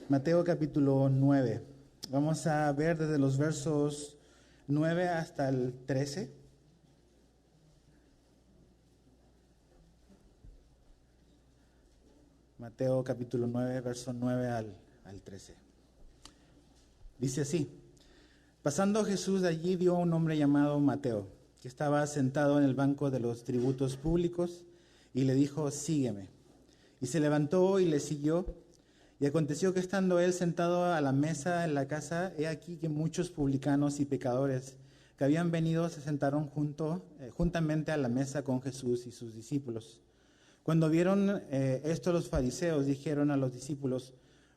Mateo capítulo 9. Vamos a ver desde los versos 9 hasta el 13. Mateo capítulo 9, verso 9 al 13. Dice así: Pasando Jesús de allí vio a un hombre llamado Mateo, que estaba sentado en el banco de los tributos públicos, y le dijo: Sígueme. Y se levantó y le siguió. Y aconteció que estando él sentado a la mesa en la casa, he aquí que muchos publicanos y pecadores que habían venido se sentaron juntamente a la mesa con Jesús y sus discípulos. Cuando vieron esto, los fariseos dijeron a los discípulos: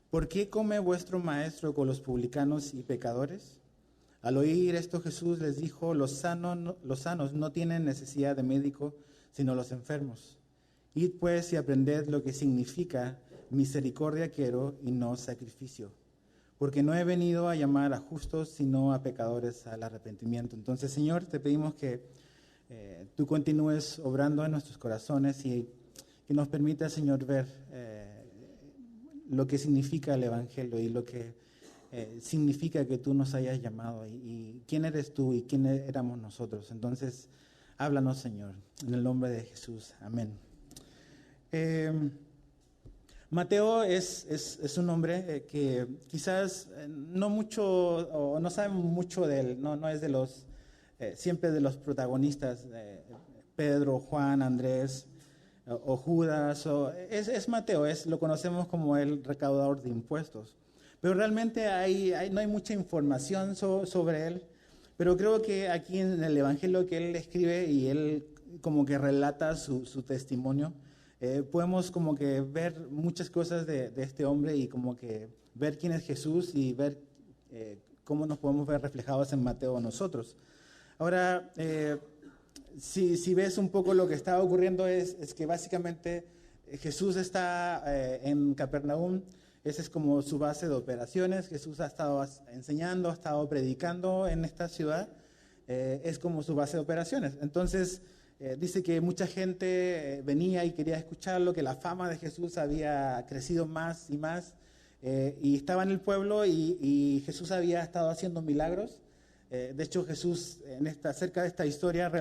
¿Por qué come vuestro maestro con los publicanos y pecadores? Al oír esto, Jesús les dijo: los sanos no tienen necesidad de médico, sino los enfermos. Id pues y aprended lo que significa: misericordia quiero y no sacrificio, porque no he venido a llamar a justos, sino a pecadores al arrepentimiento. Entonces, Señor, te pedimos que tú continúes obrando en nuestros corazones y que nos permita, Señor, ver lo que significa el Evangelio y lo que significa que tú nos hayas llamado y quién eres tú y quién éramos nosotros. Entonces, háblanos, Señor, en el nombre de Jesús. Amén. Mateo es un hombre que quizás no mucho, o no sabemos mucho de él, no es de los, siempre de los protagonistas, Pedro, Juan, Andrés o Judas, es Mateo, lo conocemos como el recaudador de impuestos. Pero realmente no hay mucha información sobre él, pero creo que aquí en el Evangelio que él escribe y él como que relata su testimonio, podemos como que ver muchas cosas de este hombre y como que ver quién es Jesús y ver cómo nos podemos ver reflejados en Mateo nosotros. Ahora, si ves un poco lo que está ocurriendo es que básicamente Jesús está en Capernaum. Esa es como su base de operaciones. Jesús ha estado enseñando, ha estado predicando en esta ciudad. Es como su base de operaciones. Entonces, dice que mucha gente venía y quería escucharlo, que la fama de Jesús había crecido más y más, y estaba en el pueblo y Jesús había estado haciendo milagros. De hecho, Jesús, cerca de esta historia,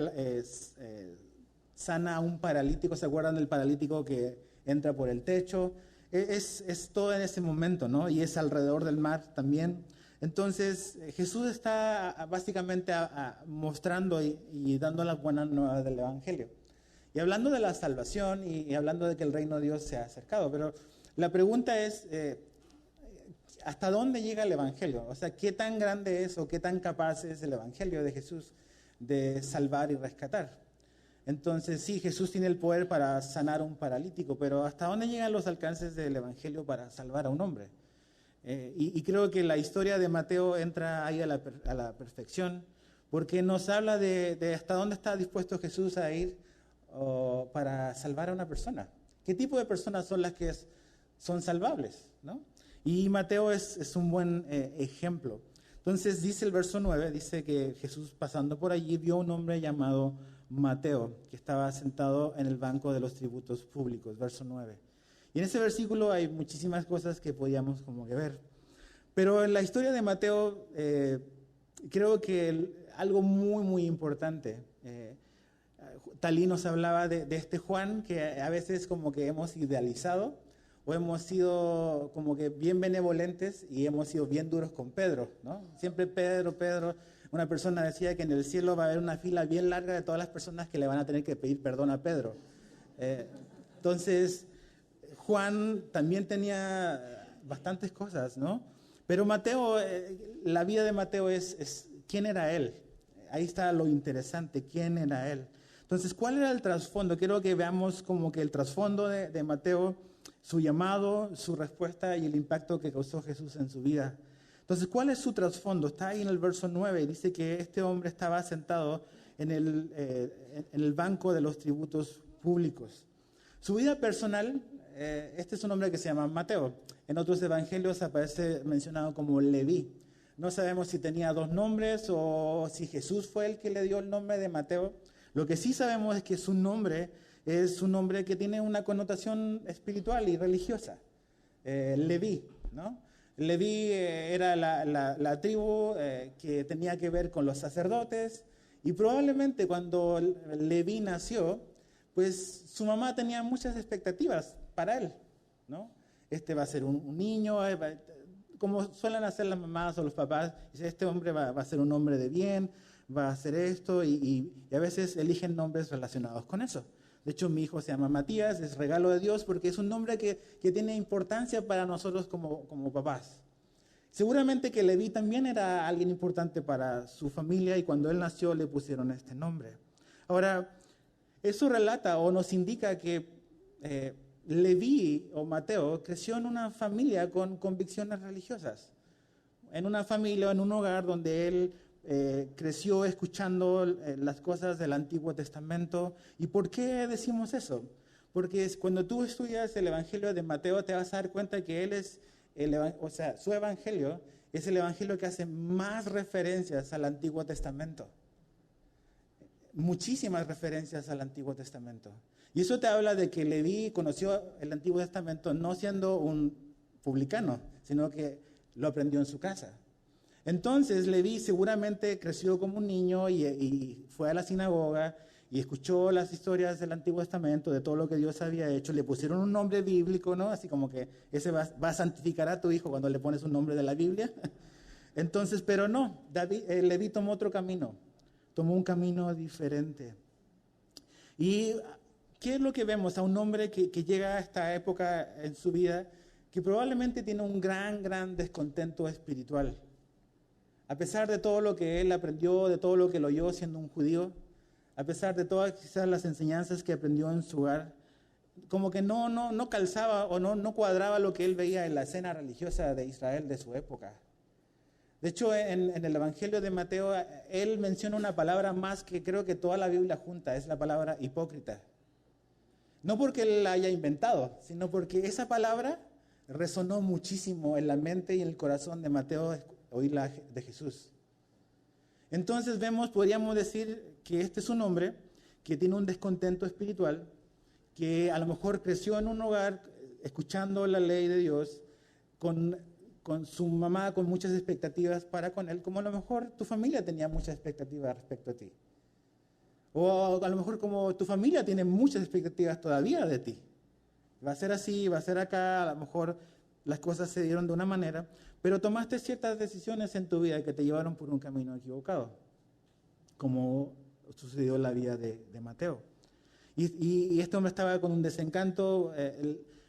sana a un paralítico. ¿Se acuerdan del paralítico que entra por el techo? Es todo en ese momento, ¿no? Y es alrededor del mar también. Entonces, Jesús está básicamente mostrando y dando las buenas nuevas del Evangelio. Y hablando de la salvación y hablando de que el reino de Dios se ha acercado. Pero la pregunta es, ¿hasta dónde llega el Evangelio? O sea, ¿qué tan grande es o qué tan capaz es el Evangelio de Jesús de salvar y rescatar? Entonces, sí, Jesús tiene el poder para sanar a un paralítico, pero ¿hasta dónde llegan los alcances del Evangelio para salvar a un hombre? Y creo que la historia de Mateo entra ahí a la perfección, porque nos habla de hasta dónde está dispuesto Jesús a ir para salvar a una persona. ¿Qué tipo de personas son las que son salvables, ¿no? Y Mateo es un buen ejemplo. Entonces dice el verso 9, dice que Jesús pasando por allí vio a un hombre llamado Mateo, que estaba sentado en el banco de los tributos públicos, verso 9. Y en ese versículo hay muchísimas cosas que podíamos como que ver. Pero en la historia de Mateo, creo que algo muy, muy importante. Talí nos hablaba de este Juan que a veces como que hemos idealizado o hemos sido como que bien benevolentes y hemos sido bien duros con Pedro, ¿no? Siempre Pedro. Una persona decía que en el cielo va a haber una fila bien larga de todas las personas que le van a tener que pedir perdón a Pedro. Entonces, Juan también tenía bastantes cosas, ¿no? Pero Mateo, la vida de Mateo es ¿quién era él? Ahí está lo interesante, ¿quién era él? Entonces, ¿cuál era el trasfondo? Quiero que veamos como que el trasfondo de Mateo, su llamado, su respuesta y el impacto que causó Jesús en su vida. Entonces, ¿cuál es su trasfondo? Está ahí en el verso 9 y dice que este hombre estaba sentado en el banco de los tributos públicos. Su vida personal, este es un hombre que se llama Mateo. En otros evangelios aparece mencionado como Leví. No sabemos si tenía dos nombres o si Jesús fue el que le dio el nombre de Mateo. Lo que sí sabemos es que su nombre es un nombre que tiene una connotación espiritual y religiosa. Leví, ¿no? Leví era la tribu que tenía que ver con los sacerdotes, y probablemente cuando Leví nació, pues su mamá tenía muchas expectativas para él, ¿no? Este va a ser un niño, como suelen hacer las mamás o los papás, dice, este hombre va a ser un hombre de bien, va a hacer esto, y a veces eligen nombres relacionados con eso. De hecho, mi hijo se llama Matías, es regalo de Dios porque es un nombre que tiene importancia para nosotros como papás. Seguramente que Leví también era alguien importante para su familia y cuando él nació le pusieron este nombre. Ahora, eso relata o nos indica que Leví o Mateo creció en una familia con convicciones religiosas, en una familia o en un hogar donde él creció escuchando las cosas del Antiguo Testamento. ¿Y por qué decimos eso? Porque cuando tú estudias el Evangelio de Mateo te vas a dar cuenta que él es, su Evangelio es el Evangelio que hace más referencias al Antiguo Testamento. Muchísimas referencias al Antiguo Testamento. Y eso te habla de que Leví conoció el Antiguo Testamento no siendo un publicano, sino que lo aprendió en su casa. Entonces Leví seguramente creció como un niño y fue a la sinagoga y escuchó las historias del Antiguo Testamento, de todo lo que Dios había hecho. Le pusieron un nombre bíblico, ¿no? Así como que ese va a santificar a tu hijo cuando le pones un nombre de la Biblia. Entonces, pero no, Leví tomó otro camino, tomó un camino diferente. ¿Y qué es lo que vemos? A un hombre que llega a esta época en su vida que probablemente tiene un gran descontento espiritual. A pesar de todo lo que él aprendió, de todo lo que lo oyó siendo un judío, a pesar de todas quizás las enseñanzas que aprendió en su hogar, como que no calzaba o no cuadraba lo que él veía en la escena religiosa de Israel de su época. De hecho, en el Evangelio de Mateo, él menciona una palabra más que creo que toda la Biblia junta, es la palabra hipócrita. No porque él la haya inventado, sino porque esa palabra resonó muchísimo en la mente y en el corazón de Mateo oírla de Jesús. Entonces podríamos decir que este es un hombre que tiene un descontento espiritual, que a lo mejor creció en un hogar escuchando la ley de Dios, con su mamá con muchas expectativas para con él, como a lo mejor tu familia tenía muchas expectativas respecto a ti. O a lo mejor como tu familia tiene muchas expectativas todavía de ti. Va a ser así, va a ser acá, a lo mejor las cosas se dieron de una manera, pero tomaste ciertas decisiones en tu vida que te llevaron por un camino equivocado, como sucedió en la vida de Mateo. Y este hombre estaba con un desencanto.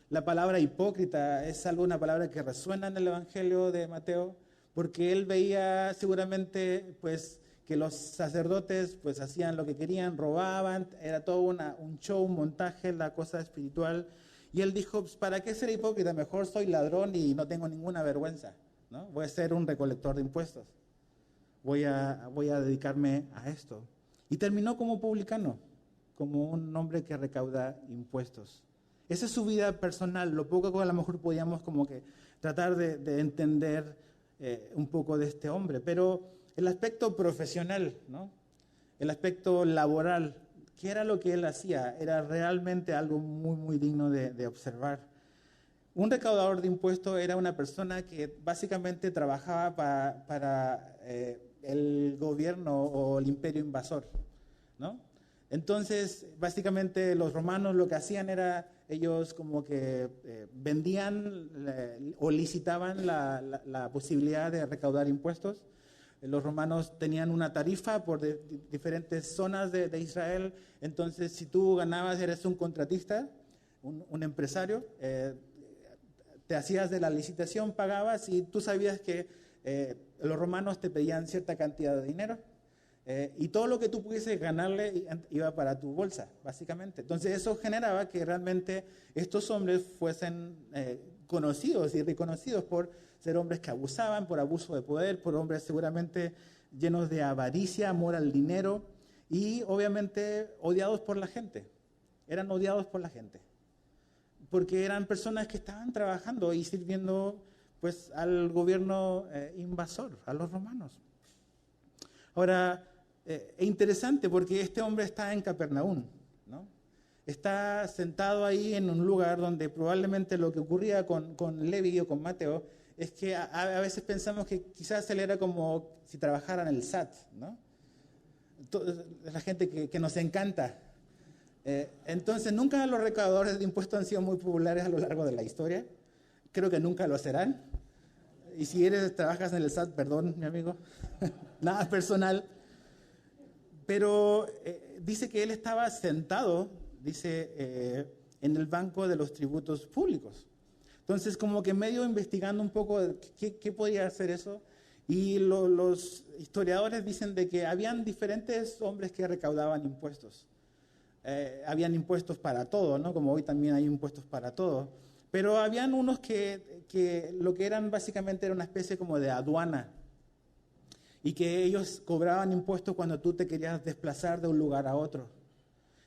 La palabra hipócrita es una palabra que resuena en el Evangelio de Mateo, porque él veía seguramente pues que los sacerdotes pues hacían lo que querían, robaban, era todo un show, un montaje, la cosa espiritual. Y él dijo, pues, ¿para qué ser hipócrita? Mejor soy ladrón y no tengo ninguna vergüenza, ¿no? Voy a ser un recolector de impuestos. Voy a dedicarme a esto. Y terminó como publicano, como un hombre que recauda impuestos. Esa es su vida personal, lo poco que a lo mejor podíamos como que tratar de entender un poco de este hombre. Pero el aspecto profesional, ¿no? El aspecto laboral, ¿qué era lo que él hacía? Era realmente algo muy digno de observar. Un recaudador de impuestos era una persona que básicamente trabajaba para el gobierno o el imperio invasor, ¿no? Entonces, básicamente los romanos lo que hacían era, ellos como que vendían o licitaban la posibilidad de recaudar impuestos. Los romanos tenían una tarifa por diferentes zonas de Israel. Entonces, si tú ganabas, eres un contratista, un empresario, te hacías de la licitación, pagabas y tú sabías que los romanos te pedían cierta cantidad de dinero. Y todo lo que tú pudieses ganarle iba para tu bolsa, básicamente. Entonces eso generaba que realmente estos hombres fuesen conocidos y reconocidos por ser hombres que abusaban, por abuso de poder, por hombres seguramente llenos de avaricia, amor al dinero y obviamente odiados por la gente. Eran odiados por la gente, porque eran personas que estaban trabajando y sirviendo pues al gobierno invasor, a los romanos. Ahora, es interesante porque este hombre está en Capernaum, ¿no? Está sentado ahí en un lugar donde probablemente lo que ocurría con Levi o con Mateo es que a veces pensamos que quizás él era como si trabajara en el SAT, ¿no? La gente que nos encanta. Entonces, nunca los recaudadores de impuestos han sido muy populares a lo largo de la historia. Creo que nunca lo serán. Y si trabajas en el SAT, perdón, mi amigo, nada personal. Pero dice que él estaba sentado, dice, en el banco de los tributos públicos. Entonces, como que medio investigando un poco qué podía hacer eso. Y los historiadores dicen de que habían diferentes hombres que recaudaban impuestos. Habían impuestos para todo, ¿no? Como hoy también hay impuestos para todo. Pero habían unos que lo que eran básicamente era una especie como de aduana. Y que ellos cobraban impuestos cuando tú te querías desplazar de un lugar a otro.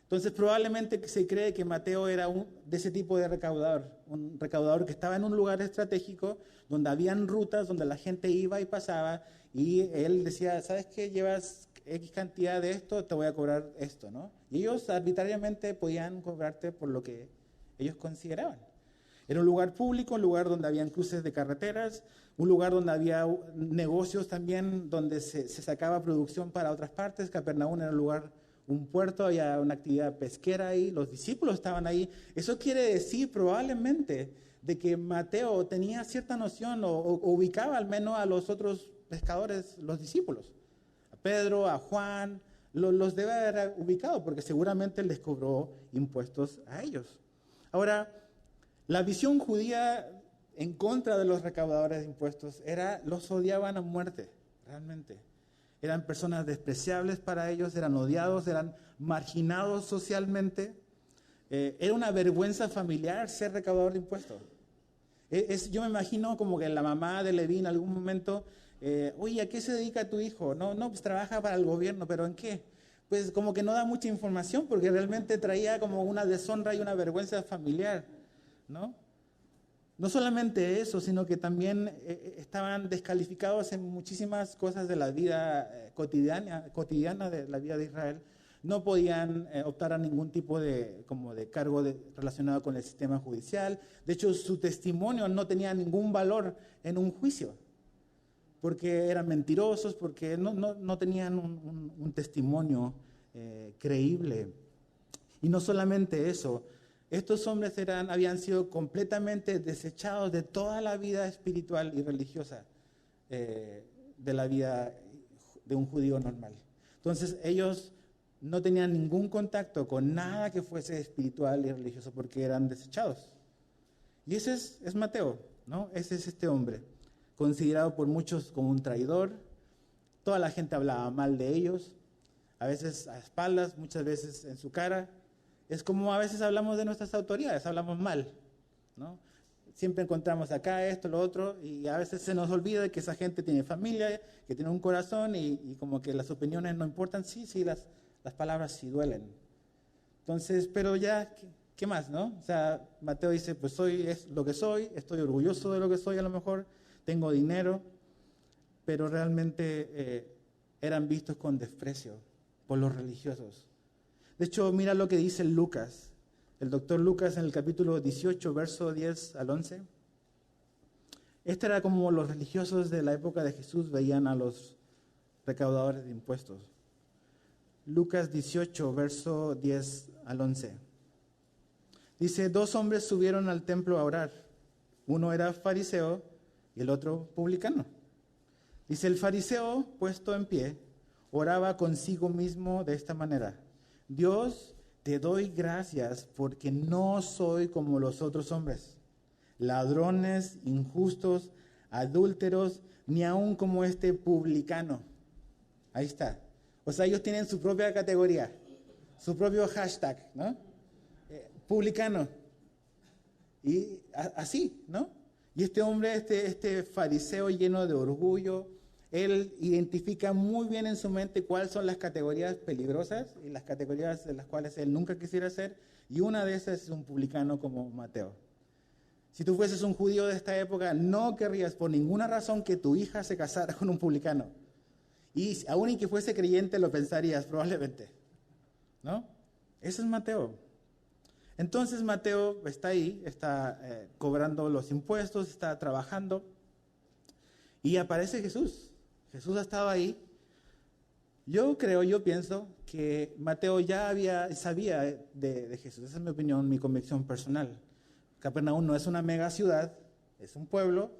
Entonces probablemente se cree que Mateo era de ese tipo de recaudador, un recaudador que estaba en un lugar estratégico donde habían rutas donde la gente iba y pasaba y él decía, ¿sabes qué? Llevas X cantidad de esto, te voy a cobrar esto, ¿no? Y ellos arbitrariamente podían cobrarte por lo que ellos consideraban. Era un lugar público, un lugar donde habían cruces de carreteras, un lugar donde había negocios también, donde se sacaba producción para otras partes. Capernaum era un puerto, había una actividad pesquera ahí, los discípulos estaban ahí. Eso quiere decir probablemente de que Mateo tenía cierta noción o ubicaba al menos a los otros pescadores, los discípulos. A Pedro, a Juan, los debe haber ubicado porque seguramente les cobró impuestos a ellos. Ahora, la visión judía en contra de los recaudadores de impuestos los odiaban a muerte, realmente. Eran personas despreciables para ellos, eran odiados, eran marginados socialmente. Era una vergüenza familiar ser recaudador de impuestos. Yo me imagino como que la mamá de Leví en algún momento, oye, ¿a qué se dedica tu hijo? No, pues trabaja para el gobierno, ¿pero en qué? Pues como que no da mucha información porque realmente traía como una deshonra y una vergüenza familiar, ¿no? No solamente eso, sino que también estaban descalificados en muchísimas cosas de la vida cotidiana de la vida de Israel. No podían optar a ningún tipo de cargo relacionado con el sistema judicial. De hecho, su testimonio no tenía ningún valor en un juicio, porque eran mentirosos, porque no tenían un testimonio creíble. Y no solamente eso, estos hombres habían sido completamente desechados de toda la vida espiritual y religiosa de la vida de un judío normal. Entonces ellos no tenían ningún contacto con nada que fuese espiritual y religioso porque eran desechados. Y ese es Mateo, ¿no? Ese es este hombre, considerado por muchos como un traidor. Toda la gente hablaba mal de ellos, a veces a espaldas, muchas veces en su cara. Es como a veces hablamos de nuestras autoridades, hablamos mal, ¿no? Siempre encontramos acá esto, lo otro, y a veces se nos olvida de que esa gente tiene familia, que tiene un corazón, y como que las opiniones no importan. Sí, las palabras sí duelen. Entonces, pero ya, ¿qué más, no? O sea, Mateo dice, pues es lo que soy, estoy orgulloso de lo que soy a lo mejor, tengo dinero, pero realmente eran vistos con desprecio por los religiosos. De hecho, mira lo que dice Lucas, el doctor Lucas en el capítulo 18, verso 10 al 11. Este era como los religiosos de la época de Jesús veían a los recaudadores de impuestos. Lucas 18, verso 10 al 11. Dice, 2 hombres subieron al templo a orar. Uno era fariseo y el otro publicano. Dice, el fariseo, puesto en pie, oraba consigo mismo de esta manera. Dios, te doy gracias porque no soy como los otros hombres, ladrones, injustos, adúlteros, ni aun como este publicano. Ahí está. O sea, ellos tienen su propia categoría, su propio hashtag, ¿no? Publicano. Y así, ¿no? Y este hombre, este fariseo lleno de orgullo, él identifica muy bien en su mente cuáles son las categorías peligrosas y las categorías de las cuales él nunca quisiera ser, y una de esas es un publicano como Mateo. Si tú fueses un judío de esta época, no querrías por ninguna razón que tu hija se casara con un publicano. Y aún y que fuese creyente, lo pensarías probablemente, ¿no? Ese es Mateo. Entonces Mateo está ahí, está cobrando los impuestos, está trabajando, y aparece Jesús. Jesús ha estado ahí. Yo pienso que Mateo ya sabía de Jesús. Esa es mi opinión, mi convicción personal. Capernaum no es una mega ciudad, es un pueblo.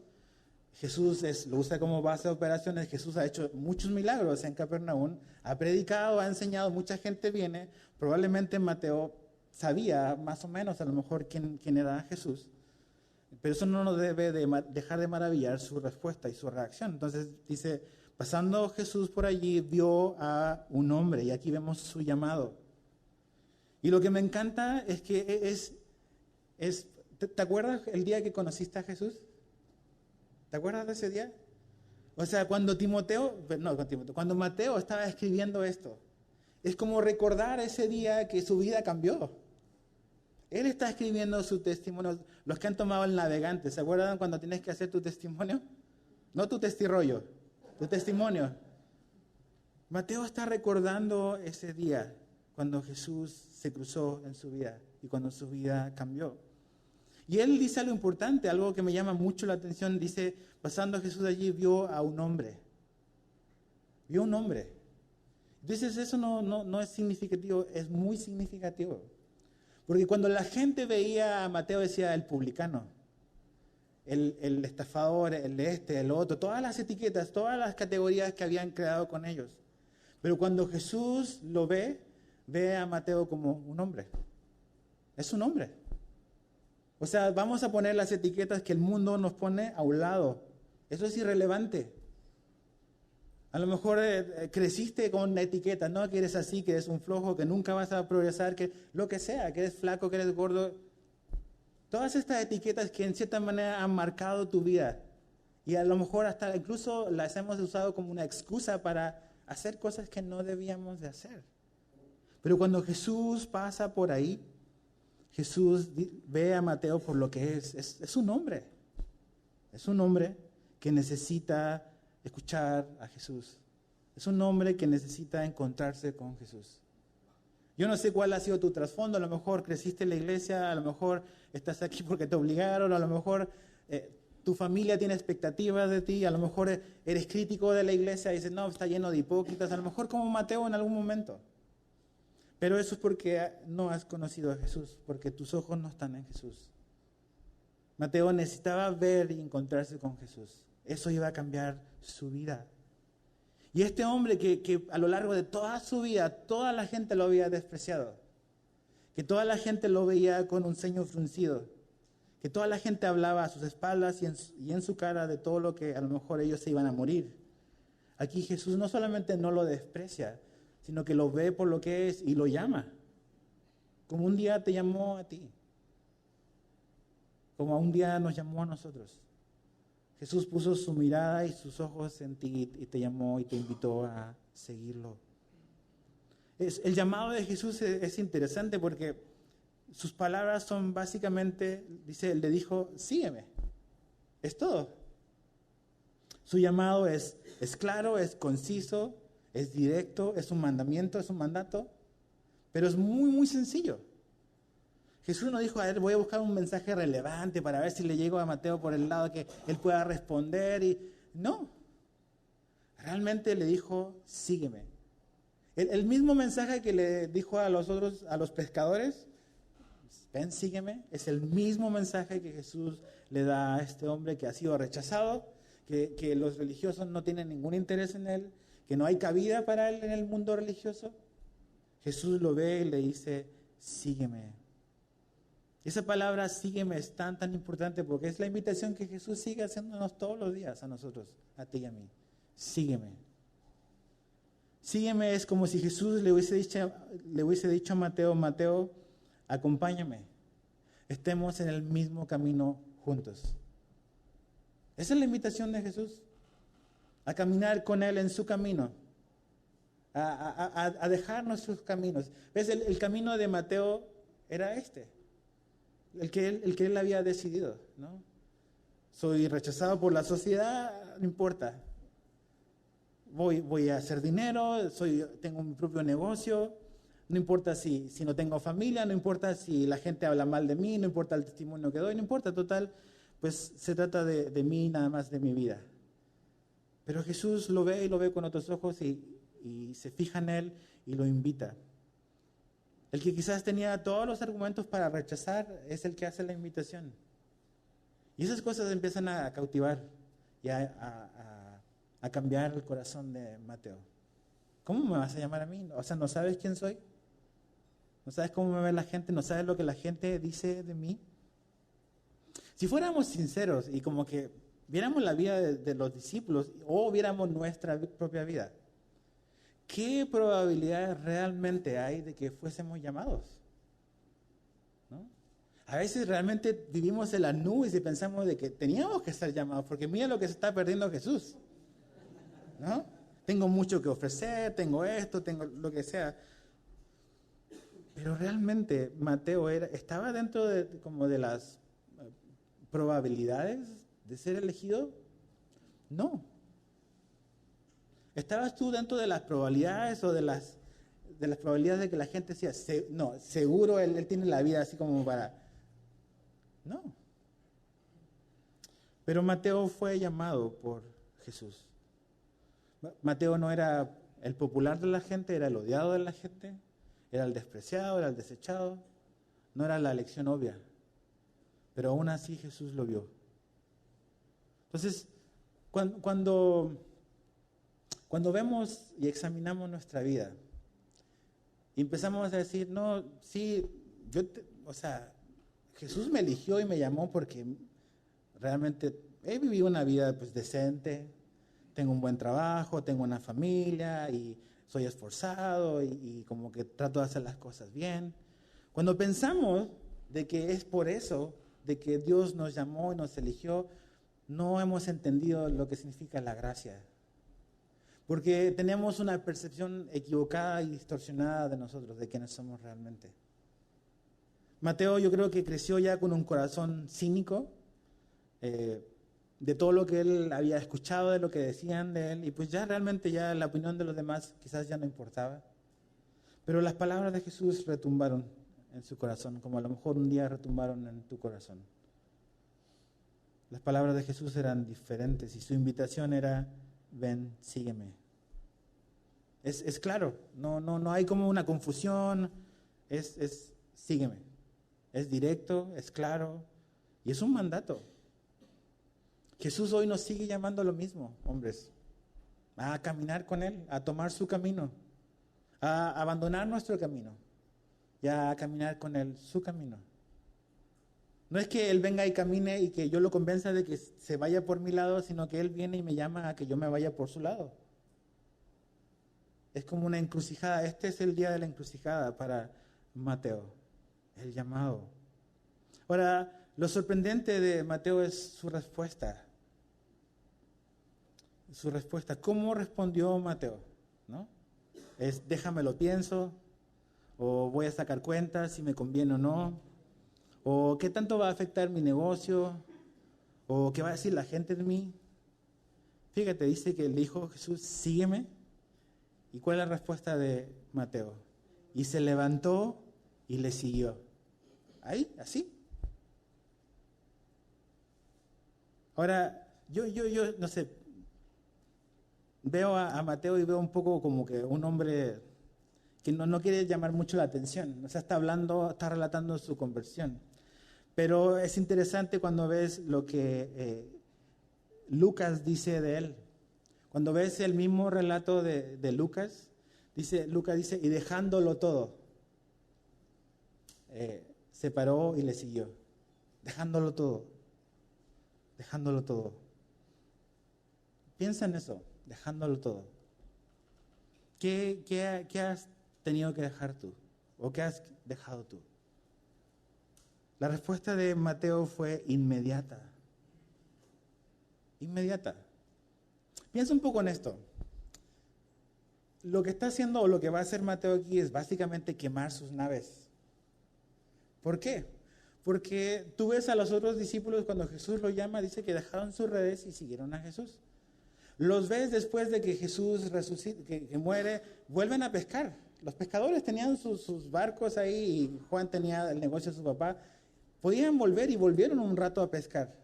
Jesús lo usa como base de operaciones. Jesús ha hecho muchos milagros en Capernaum, ha predicado, ha enseñado, mucha gente viene. Probablemente Mateo sabía más o menos a lo mejor quién era Jesús, pero eso no nos debe dejar de maravillar su respuesta y su reacción. Entonces dice, pasando Jesús por allí, vio a un hombre, y aquí vemos su llamado. Y lo que me encanta es que ¿te acuerdas el día que conociste a Jesús? ¿Te acuerdas de ese día? O sea, cuando Mateo estaba escribiendo esto, es como recordar ese día que su vida cambió. Él está escribiendo su testimonio. Los que han tomado el navegante, ¿se acuerdan cuando tienes que hacer tu testimonio? No tu testirollo, tu testimonio. Mateo está recordando ese día cuando Jesús se cruzó en su vida y cuando su vida cambió. Y él dice algo importante, algo que me llama mucho la atención. Dice, pasando Jesús allí, vio a un hombre. Vio un hombre. Entonces eso no es significativo, es muy significativo. Porque cuando la gente veía a Mateo, decía el publicano, el estafador, el otro, todas las etiquetas, todas las categorías que habían creado con ellos. Pero cuando Jesús lo ve a Mateo como un hombre. Es un hombre. O sea, vamos a poner las etiquetas que el mundo nos pone a un lado. Eso es irrelevante. A lo mejor creciste con una etiqueta, ¿no? Que eres así, que eres un flojo, que nunca vas a progresar, que lo que sea, que eres flaco, que eres gordo. Todas estas etiquetas que en cierta manera han marcado tu vida. Y a lo mejor hasta incluso las hemos usado como una excusa para hacer cosas que no debíamos de hacer. Pero cuando Jesús pasa por ahí, Jesús ve a Mateo por lo que es un hombre. Es un hombre que necesita escuchar a Jesús. Es un hombre que necesita encontrarse con Jesús. Yo no sé cuál ha sido tu trasfondo. A lo mejor creciste en la iglesia, a lo mejor estás aquí porque te obligaron, a lo mejor tu familia tiene expectativas de ti, a lo mejor eres crítico de la iglesia y dices, no, está lleno de hipócritas, a lo mejor como Mateo en algún momento. Pero eso es porque no has conocido a Jesús, porque tus ojos no están en Jesús. Mateo necesitaba ver y encontrarse con Jesús. Eso iba a cambiar su vida. Y este hombre que a lo largo de toda su vida, toda la gente lo había despreciado, que toda la gente lo veía con un ceño fruncido, que toda la gente hablaba a sus espaldas y en su cara de todo lo que a lo mejor ellos se iban a morir. Aquí Jesús no solamente no lo desprecia, sino que lo ve por lo que es y lo llama. Como un día te llamó a ti. Como un día nos llamó a nosotros. Jesús puso su mirada y sus ojos en ti y te llamó y te invitó a seguirlo. El llamado de Jesús es interesante porque sus palabras son básicamente, él le dijo, sígueme. Es todo. Su llamado es claro, es conciso, es directo, es un mandamiento, es un mandato, pero es muy, muy sencillo. Jesús no dijo, a ver, voy a buscar un mensaje relevante para ver si le llego a Mateo por el lado que él pueda responder. No, realmente le dijo, sígueme. El mismo mensaje que le dijo a los pescadores, ven, sígueme, es el mismo mensaje que Jesús le da a este hombre que ha sido rechazado, que los religiosos no tienen ningún interés en él, que no hay cabida para él en el mundo religioso. Jesús lo ve y le dice, sígueme. Esa palabra sígueme es tan importante porque es la invitación que Jesús sigue haciéndonos todos los días a nosotros, a ti y a mí. Sígueme. Sígueme es como si Jesús le hubiese dicho a Mateo, Mateo, acompáñame. Estemos en el mismo camino juntos. Esa es la invitación de Jesús. A caminar con Él en su camino. A dejar nuestros caminos. ¿Ves? El camino de Mateo era este. el que él había decidido, ¿no? Soy rechazado por la sociedad, no importa. Voy a hacer dinero, tengo mi propio negocio, no importa si no tengo familia, no importa si la gente habla mal de mí, no importa el testimonio que doy, no importa, total, pues se trata de mí, nada más de mi vida. Pero Jesús lo ve y lo ve con otros ojos y se fija en él y lo invita. El que quizás tenía todos los argumentos para rechazar es el que hace la invitación. Y esas cosas empiezan a cautivar y a cambiar el corazón de Mateo. ¿Cómo me vas a llamar a mí? O sea, ¿no sabes quién soy? ¿No sabes cómo me ve la gente? ¿No sabes lo que la gente dice de mí? Si fuéramos sinceros y como que viéramos la vida de los discípulos o viéramos nuestra propia vida, ¿qué probabilidades realmente hay de que fuésemos llamados? ¿No? A veces realmente vivimos en las nubes y pensamos de que teníamos que ser llamados, porque mira lo que se está perdiendo Jesús, ¿no? Tengo mucho que ofrecer, tengo esto, tengo lo que sea. Pero realmente Mateo estaba dentro de las probabilidades de ser elegido. No. ¿Estabas tú dentro de las probabilidades o de las probabilidades de que la gente decía, no, seguro él tiene la vida así como para... No. Pero Mateo fue llamado por Jesús. Mateo no era el popular de la gente, era el odiado de la gente, era el despreciado, era el desechado. No era la elección obvia. Pero aún así Jesús lo vio. Entonces, cuando vemos y examinamos nuestra vida y empezamos a decir, no, sí, Jesús me eligió y me llamó porque realmente he vivido una vida pues decente, tengo un buen trabajo, tengo una familia y soy esforzado y como que trato de hacer las cosas bien. Cuando pensamos de que es por eso, de que Dios nos llamó y nos eligió, no hemos entendido lo que significa la gracia. Porque tenemos una percepción equivocada y distorsionada de nosotros, de quiénes somos realmente. Mateo yo creo que creció ya con un corazón cínico, de todo lo que él había escuchado, de lo que decían de él, y pues ya realmente ya la opinión de los demás quizás ya no importaba. Pero las palabras de Jesús retumbaron en su corazón, como a lo mejor un día retumbaron en tu corazón. Las palabras de Jesús eran diferentes y su invitación era, ven, sígueme. Es claro, no hay como una confusión, es sígueme. Es directo, es claro y es un mandato. Jesús hoy nos sigue llamando a lo mismo, hombres, a caminar con Él, a tomar su camino, a abandonar nuestro camino y a caminar con Él su camino. No es que Él venga y camine y que yo lo convenza de que se vaya por mi lado, sino que Él viene y me llama a que yo me vaya por su lado. Es como una encrucijada. Este es el día de la encrucijada para Mateo, el llamado. Ahora, lo sorprendente de Mateo es su respuesta. Su respuesta. ¿Cómo respondió Mateo? ¿No? Es déjame lo pienso, o voy a sacar cuentas si me conviene o no, o qué tanto va a afectar mi negocio, o qué va a decir la gente de mí. Fíjate, dice que le dijo Jesús, sígueme. ¿Y cuál es la respuesta de Mateo? Y se levantó y le siguió. Ahí, así. Ahora, yo no sé, veo a Mateo y veo un poco como que un hombre que no quiere llamar mucho la atención. O sea, está relatando su conversión. Pero es interesante cuando ves lo que Lucas dice de él. Cuando ves el mismo relato de Lucas, Lucas dice, y dejándolo todo, se paró y le siguió. Dejándolo todo. Dejándolo todo. Piensa en eso, dejándolo todo. ¿Qué has tenido que dejar tú? ¿O qué has dejado tú? La respuesta de Mateo fue inmediata. Inmediata. Piensa un poco en esto. Lo que está haciendo o lo que va a hacer Mateo aquí es básicamente quemar sus naves. ¿Por qué? Porque tú ves a los otros discípulos cuando Jesús los llama, dice que dejaron sus redes y siguieron a Jesús. Los ves después de que Jesús resucita, que muere, vuelven a pescar. Los pescadores tenían sus barcos ahí y Juan tenía el negocio de su papá. Podían volver y volvieron un rato a pescar.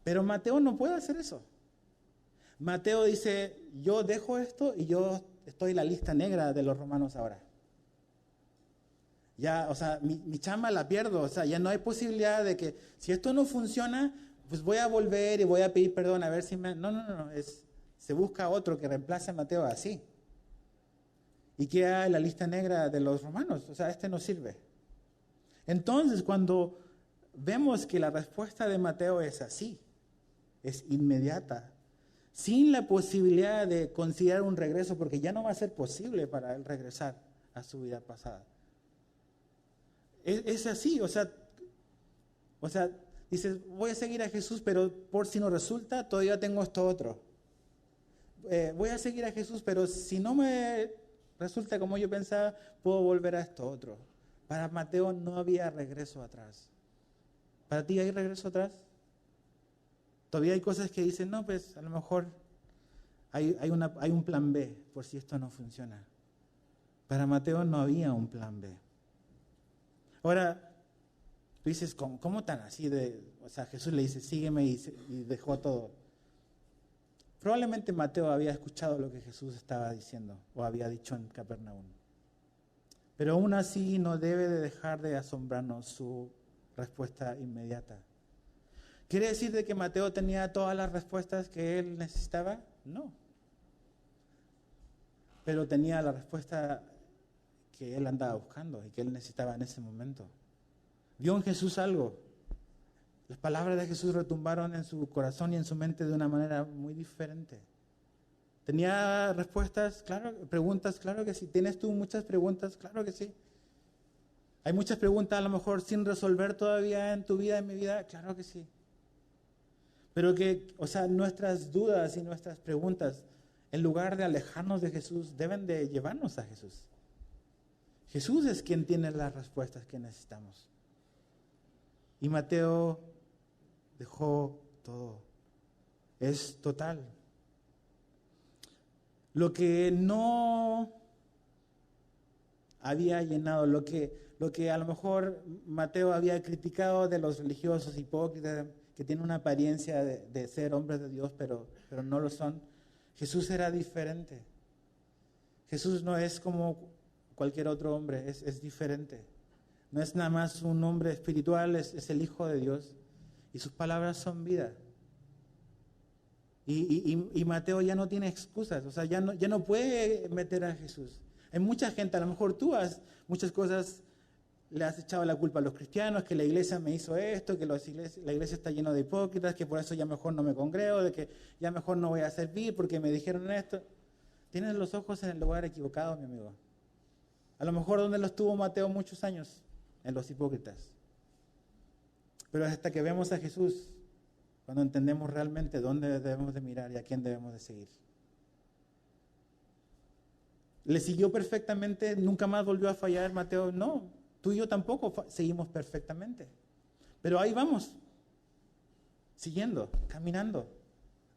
Pero Mateo no puede hacer eso. Mateo dice, yo dejo esto y yo estoy en la lista negra de los romanos ahora. Ya, o sea, mi chamba la pierdo. O sea, ya no hay posibilidad de que si esto no funciona, pues voy a volver y voy a pedir perdón a ver si me... No. Se busca otro que reemplace a Mateo así. Y queda en la lista negra de los romanos. O sea, este no sirve. Entonces, cuando vemos que la respuesta de Mateo es así, es inmediata, sin la posibilidad de considerar un regreso, porque ya no va a ser posible para él regresar a su vida pasada. Es así, o sea, dices, voy a seguir a Jesús, pero por si no resulta, todavía tengo esto otro. Voy a seguir a Jesús, pero si no me resulta como yo pensaba, puedo volver a esto otro. Para Mateo no había regreso atrás. ¿Para ti hay regreso atrás? Todavía hay cosas que dicen, no, pues a lo mejor hay un plan B por si esto no funciona. Para Mateo no había un plan B. Ahora, tú dices, ¿cómo tan así? O sea, Jesús le dice, sígueme y dejó todo. Probablemente Mateo había escuchado lo que Jesús estaba diciendo o había dicho en Capernaum. Pero aún así no debe de dejar de asombrarnos su respuesta inmediata. ¿Quiere decir de que Mateo tenía todas las respuestas que él necesitaba? No. Pero tenía la respuesta que él andaba buscando y que él necesitaba en ese momento. Vio en Jesús algo. Las palabras de Jesús retumbaron en su corazón y en su mente de una manera muy diferente. ¿Tenía respuestas? Claro. ¿Preguntas? Claro que sí. ¿Tienes tú muchas preguntas? Claro que sí. ¿Hay muchas preguntas a lo mejor sin resolver todavía en tu vida, en mi vida? Claro que sí. Pero nuestras dudas y nuestras preguntas, en lugar de alejarnos de Jesús, deben de llevarnos a Jesús. Jesús es quien tiene las respuestas que necesitamos. Y Mateo dejó todo. Es total. Lo que no había llenado, lo que a lo mejor Mateo había criticado de los religiosos hipócritas, que tienen una apariencia de ser hombres de Dios, pero no lo son. Jesús era diferente. Jesús no es como cualquier otro hombre, es diferente. No es nada más un hombre espiritual, es el Hijo de Dios. Y sus palabras son vida. Y Mateo ya no tiene excusas, o sea, ya no puede meter a Jesús. Hay mucha gente, a lo mejor tú muchas cosas le has echado la culpa a los cristianos, que la iglesia me hizo esto, que la iglesia está llena de hipócritas, que por eso ya mejor no me congrego, de que ya mejor no voy a servir porque me dijeron esto. Tienes los ojos en el lugar equivocado, mi amigo. A lo mejor donde los tuvo Mateo muchos años, en los hipócritas. Pero hasta que vemos a Jesús, cuando entendemos realmente dónde debemos de mirar y a quién debemos de seguir. ¿Le siguió perfectamente? ¿Nunca más volvió a fallar Mateo? No, tú y yo tampoco seguimos perfectamente. Pero ahí vamos, siguiendo, caminando,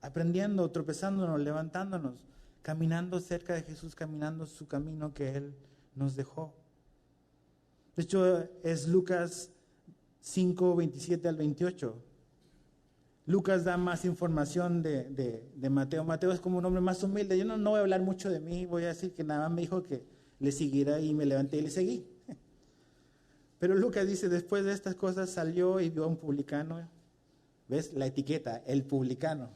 aprendiendo, tropezándonos, levantándonos, caminando cerca de Jesús, caminando su camino que Él nos dejó. De hecho, es Lucas 5, 27 al 28. Lucas da más información de Mateo. Mateo es como un hombre más humilde. Yo no voy a hablar mucho de mí, voy a decir que nada más me dijo que le siguiera y me levanté y le seguí. Pero Lucas dice, después de estas cosas salió y vio a un publicano. ¿Ves? La etiqueta, el publicano.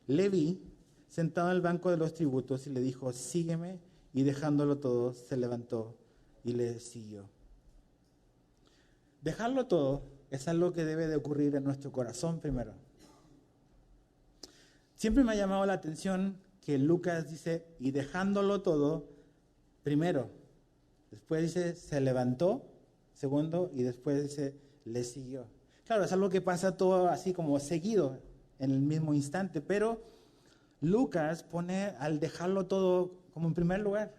Leví, sentado en el banco de los tributos, y le dijo, sígueme, y dejándolo todo, se levantó y le siguió. Dejarlo todo es algo que debe de ocurrir en nuestro corazón primero. Siempre me ha llamado la atención que Lucas dice, y dejándolo todo, primero. Después dice, se levantó, segundo, y después dice, le siguió. Claro, es algo que pasa todo así como seguido, en el mismo instante, pero Lucas pone al dejarlo todo como en primer lugar.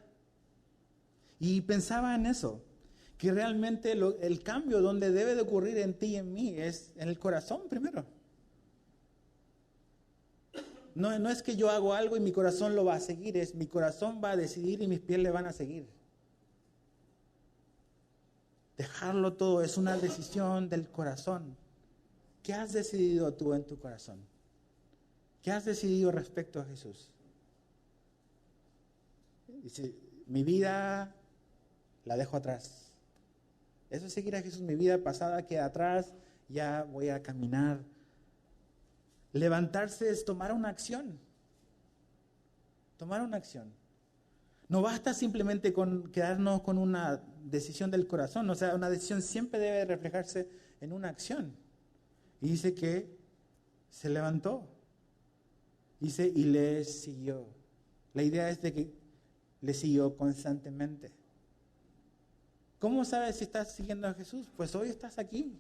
Y pensaba en eso. Que realmente el cambio donde debe de ocurrir en ti y en mí es en el corazón primero. No es que yo hago algo y mi corazón lo va a seguir, es mi corazón va a decidir y mis pies le van a seguir. Dejarlo todo es una decisión del corazón. ¿Qué has decidido tú en tu corazón? ¿Qué has decidido respecto a Jesús? Dice, mi vida la dejo atrás. Eso es seguir a Jesús. Mi vida pasada queda atrás, ya voy a caminar. Levantarse es tomar una acción. Tomar una acción. No basta simplemente con quedarnos con una decisión del corazón. O sea, una decisión siempre debe reflejarse en una acción. Y dice que se levantó. Dice, y le siguió. La idea es de que le siguió constantemente. ¿Cómo sabes si estás siguiendo a Jesús? Pues hoy estás aquí.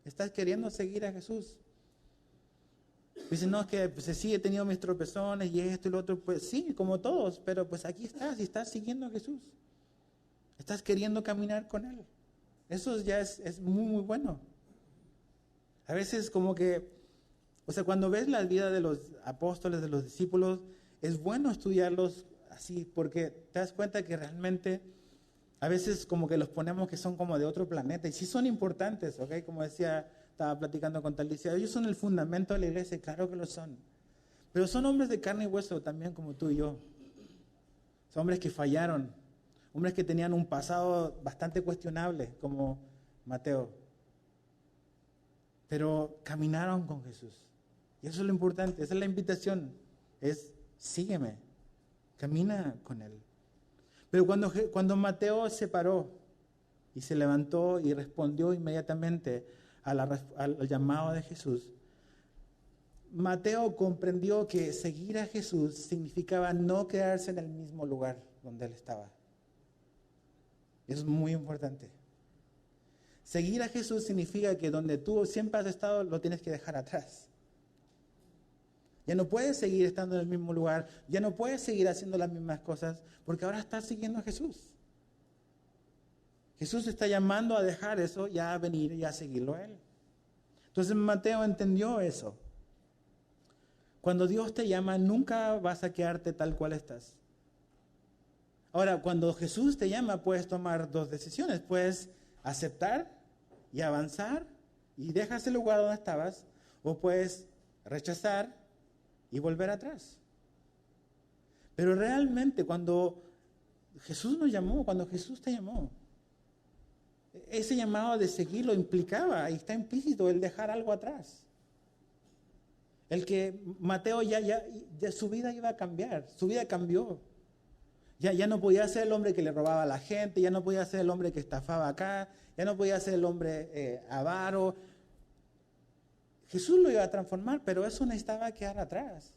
Estás queriendo seguir a Jesús. Dicen, no, es que pues, sí, he tenido mis tropezones y esto y lo otro. Pues sí, como todos, pero pues aquí estás y estás siguiendo a Jesús. Estás queriendo caminar con Él. Eso ya es muy, muy bueno. A veces como que, o sea, cuando ves la vida de los apóstoles, de los discípulos, es bueno estudiarlos así, porque te das cuenta que realmente a veces como que los ponemos que son como de otro planeta, y sí son importantes, ¿ok? Como decía, estaba platicando con Talicia, ellos son el fundamento de la iglesia, claro que lo son, pero son hombres de carne y hueso también como tú y yo. Son hombres que fallaron, hombres que tenían un pasado bastante cuestionable, como Mateo, pero caminaron con Jesús. Y eso es lo importante, esa es la invitación, es sígueme, camina con Él. Pero cuando Mateo se paró y se levantó y respondió inmediatamente al llamado de Jesús, Mateo comprendió que seguir a Jesús significaba no quedarse en el mismo lugar donde él estaba. Eso es muy importante. Seguir a Jesús significa que donde tú siempre has estado lo tienes que dejar atrás. Ya no puedes seguir estando en el mismo lugar, ya no puedes seguir haciendo las mismas cosas, porque ahora estás siguiendo a Jesús. Jesús te está llamando a dejar eso y a venir y a seguirlo a Él. Entonces Mateo entendió eso. Cuando Dios te llama, nunca vas a quedarte tal cual estás. Ahora, cuando Jesús te llama, puedes tomar dos decisiones. Puedes aceptar y avanzar y dejas el lugar donde estabas, o puedes rechazar y volver atrás. Pero realmente cuando Jesús nos llamó, cuando Jesús te llamó, ese llamado de seguirlo implicaba, y está implícito, el dejar algo atrás. El que Mateo ya su vida iba a cambiar, su vida cambió. Ya no podía ser el hombre que le robaba a la gente, ya no podía ser el hombre que estafaba acá, ya no podía ser el hombre avaro. Jesús lo iba a transformar, pero eso necesitaba quedar atrás.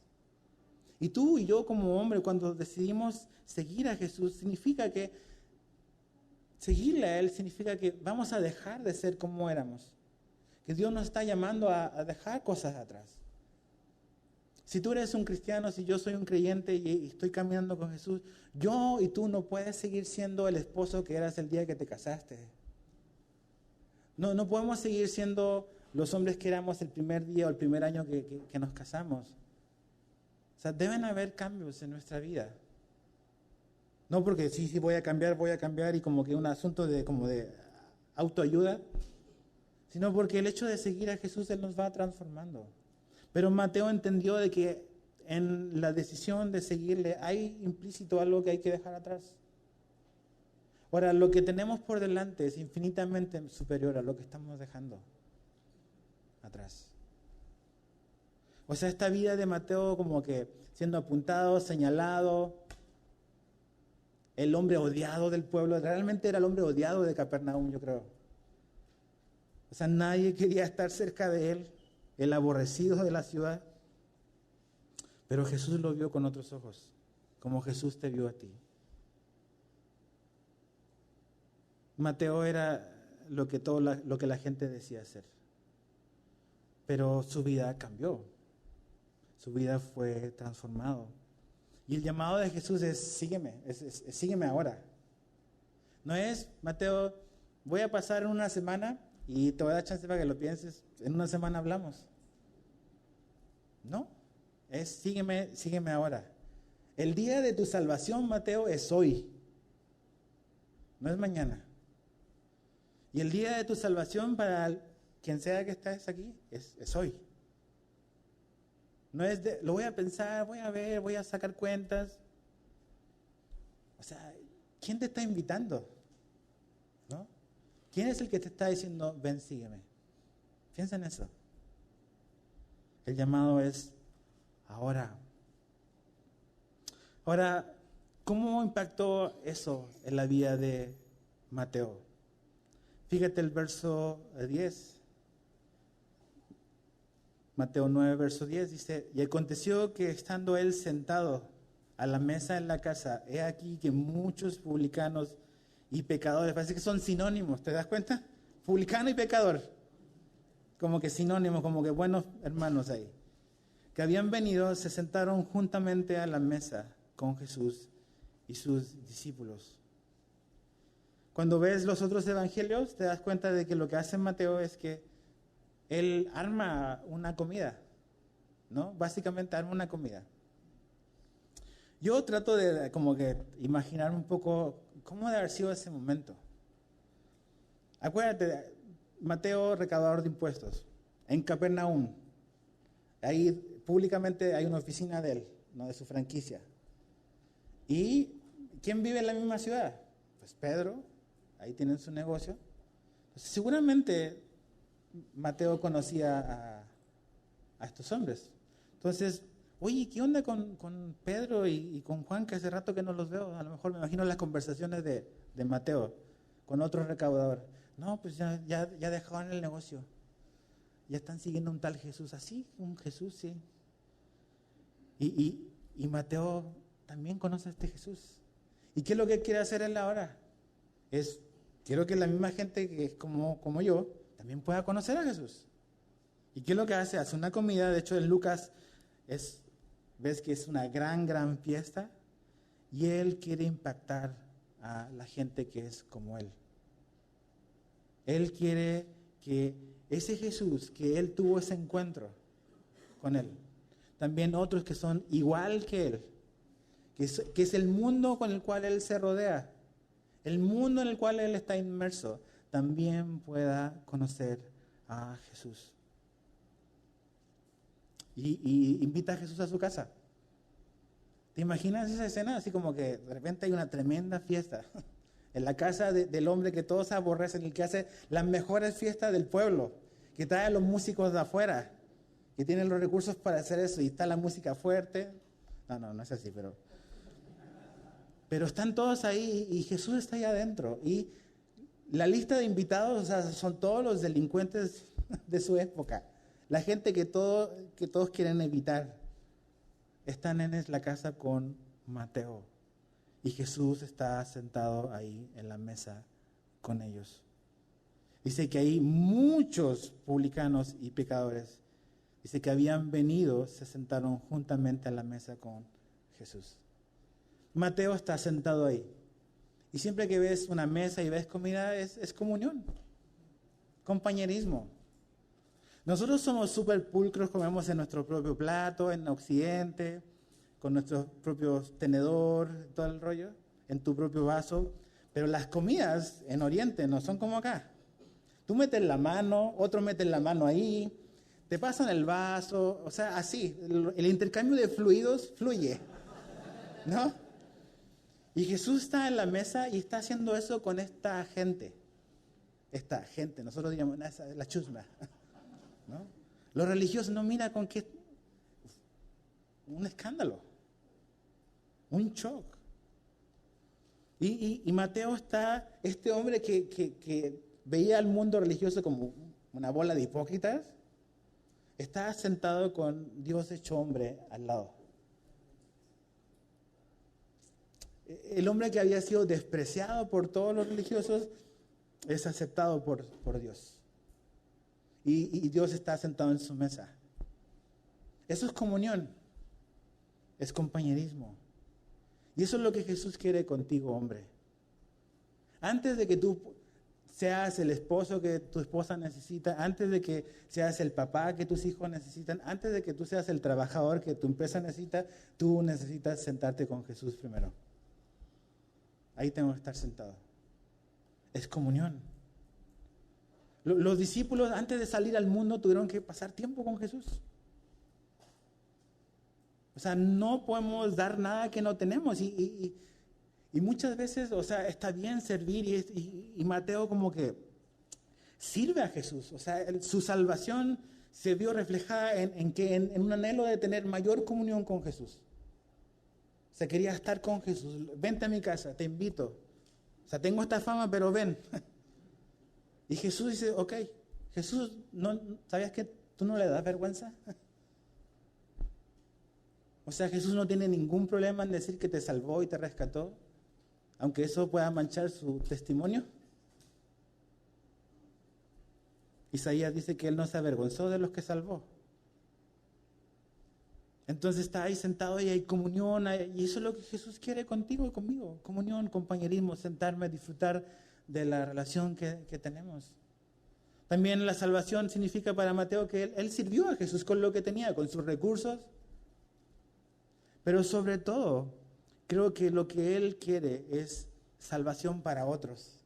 Y tú y yo como hombre, cuando decidimos seguir a Jesús, significa que seguirle a Él significa que vamos a dejar de ser como éramos. Que Dios nos está llamando a dejar cosas atrás. Si tú eres un cristiano, si yo soy un creyente y estoy caminando con Jesús, yo y tú no puedes seguir siendo el esposo que eras el día que te casaste. No podemos seguir siendo los hombres que éramos el primer día o el primer año que nos casamos. O sea, deben haber cambios en nuestra vida. No porque sí voy a cambiar y como que un asunto de autoayuda, sino porque el hecho de seguir a Jesús, Él nos va transformando. Pero Mateo entendió de que en la decisión de seguirle hay implícito algo que hay que dejar atrás. Ahora, lo que tenemos por delante es infinitamente superior a lo que estamos dejando atrás. O sea, esta vida de Mateo como que siendo apuntado, señalado, el hombre odiado del pueblo, realmente era el hombre odiado de Capernaum, yo creo. O sea, nadie quería estar cerca de él, el aborrecido de la ciudad. Pero Jesús lo vio con otros ojos, como Jesús te vio a ti. Mateo era lo que la gente decía hacer. Pero su vida cambió. Su vida fue transformado. Y el llamado de Jesús es sígueme, sígueme ahora. No es, Mateo, voy a pasar una semana y te voy a dar chance para que lo pienses. En una semana hablamos. No, es sígueme ahora. El día de tu salvación, Mateo, es hoy. No es mañana. Y el día de tu salvación para quien sea que estés aquí es hoy. No es lo voy a pensar, voy a ver, voy a sacar cuentas. O sea, ¿quién te está invitando? ¿No? ¿Quién es el que te está diciendo, ven, sígueme? Piensa en eso. El llamado es ahora. Ahora, ¿cómo impactó eso en la vida de Mateo? Fíjate el verso 10. Mateo 9, verso 10 dice, y aconteció que estando él sentado a la mesa en la casa, he aquí que muchos publicanos y pecadores, parece que son sinónimos, ¿te das cuenta? Publicano y pecador, como que sinónimos, como que buenos hermanos ahí, que habían venido, se sentaron juntamente a la mesa con Jesús y sus discípulos. Cuando ves los otros evangelios, te das cuenta de que lo que hace Mateo es que él arma una comida, ¿no? Básicamente arma una comida. Yo trato de como que imaginar un poco cómo debe haber sido ese momento. Acuérdate, Mateo, recaudador de impuestos, en Capernaum. Ahí públicamente hay una oficina de él, ¿no? De su franquicia. ¿Y quién vive en la misma ciudad? Pues Pedro, ahí tienen su negocio. Entonces, seguramente Mateo conocía a estos hombres. Entonces, oye, ¿qué onda con Pedro y con Juan, que hace rato que no los veo? A lo mejor me imagino las conversaciones de Mateo con otro recaudador. No, pues ya dejaron el negocio. Ya están siguiendo un tal Jesús. ¿Así? ¿Un Jesús? Sí. Y Mateo también conoce a este Jesús. ¿Y qué es lo que quiere hacer él ahora? Quiero que la misma gente que es como yo también pueda conocer a Jesús. ¿Y qué es lo que hace? Hace una comida. De hecho, en Lucas ves que es una gran fiesta. Y él quiere impactar a la gente que es como él. Él quiere que ese Jesús, que él tuvo ese encuentro con él, también otros que son igual que él, que es el mundo con el cual él se rodea, el mundo en el cual él está inmerso, también pueda conocer a Jesús. Y invita a Jesús a su casa. ¿Te imaginas esa escena? Así como que de repente hay una tremenda fiesta en la casa del hombre que todos aborrecen, el que hace las mejores fiestas del pueblo, que trae a los músicos de afuera, que tiene los recursos para hacer eso, y está la música fuerte. No es así, pero están todos ahí y Jesús está ahí adentro. Y la lista de invitados, o sea, son todos los delincuentes de su época, la gente que todos quieren evitar. Están en la casa con Mateo. Y Jesús está sentado ahí en la mesa con ellos. Dice que hay muchos publicanos y pecadores. Dice que habían venido, se sentaron juntamente a la mesa con Jesús. Mateo está sentado ahí. Y siempre que ves una mesa y ves comida, es comunión, compañerismo. Nosotros somos súper pulcros, comemos en nuestro propio plato, en Occidente, con nuestros propios tenedor, todo el rollo, en tu propio vaso. Pero las comidas en Oriente no son como acá. Tú metes la mano, otro mete la mano ahí, te pasan el vaso, o sea, así, el intercambio de fluidos fluye, ¿no? Y Jesús está en la mesa y está haciendo eso con esta gente. Esta gente, nosotros diríamos, la chusma, ¿no? Los religiosos, no, mira con qué, un escándalo, un shock. Y Mateo está, este hombre que veía al mundo religioso como una bola de hipócritas, está sentado con Dios hecho hombre al lado. El hombre que había sido despreciado por todos los religiosos es aceptado por Dios. Y Dios está sentado en su mesa. Eso es comunión, es compañerismo. Y eso es lo que Jesús quiere contigo, hombre. Antes de que tú seas el esposo que tu esposa necesita, antes de que seas el papá que tus hijos necesitan, antes de que tú seas el trabajador que tu empresa necesita, tú necesitas sentarte con Jesús primero. Ahí tengo que estar sentado. Es comunión. Los discípulos antes de salir al mundo tuvieron que pasar tiempo con Jesús. O sea, no podemos dar nada que no tenemos. Y muchas veces, o sea, está bien servir y Mateo como que sirve a Jesús. O sea, su salvación se vio reflejada en un anhelo de tener mayor comunión con Jesús. O sea, quería estar con Jesús. Vente a mi casa, te invito. O sea, tengo esta fama, pero ven. Y Jesús dice, ok, Jesús, ¿sabías que tú no le das vergüenza? O sea, Jesús no tiene ningún problema en decir que te salvó y te rescató, aunque eso pueda manchar su testimonio. Isaías dice que Él no se avergonzó de los que salvó. Entonces está ahí sentado y hay comunión, y eso es lo que Jesús quiere contigo y conmigo. Comunión, compañerismo, sentarme, disfrutar de la relación que tenemos. También la salvación significa para Mateo que él sirvió a Jesús con lo que tenía, con sus recursos. Pero sobre todo, creo que lo que él quiere es salvación para otros.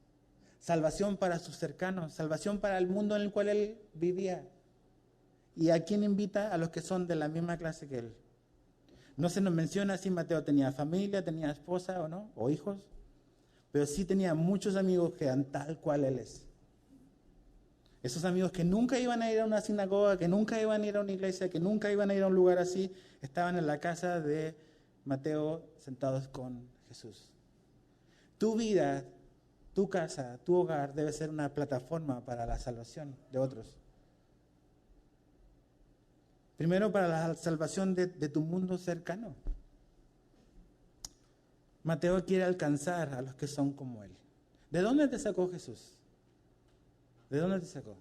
Salvación para sus cercanos, salvación para el mundo en el cual él vivía. ¿Y a quién invita? A los que son de la misma clase que él. No se nos menciona si Mateo tenía familia, tenía esposa o no, o hijos, pero sí tenía muchos amigos que eran tal cual él es. Esos amigos que nunca iban a ir a una sinagoga, que nunca iban a ir a una iglesia, que nunca iban a ir a un lugar así, estaban en la casa de Mateo sentados con Jesús. Tu vida, tu casa, tu hogar debe ser una plataforma para la salvación de otros. Primero, para la salvación de tu mundo cercano. Mateo quiere alcanzar a los que son como él. ¿De dónde te sacó Jesús? ¿De dónde te sacó?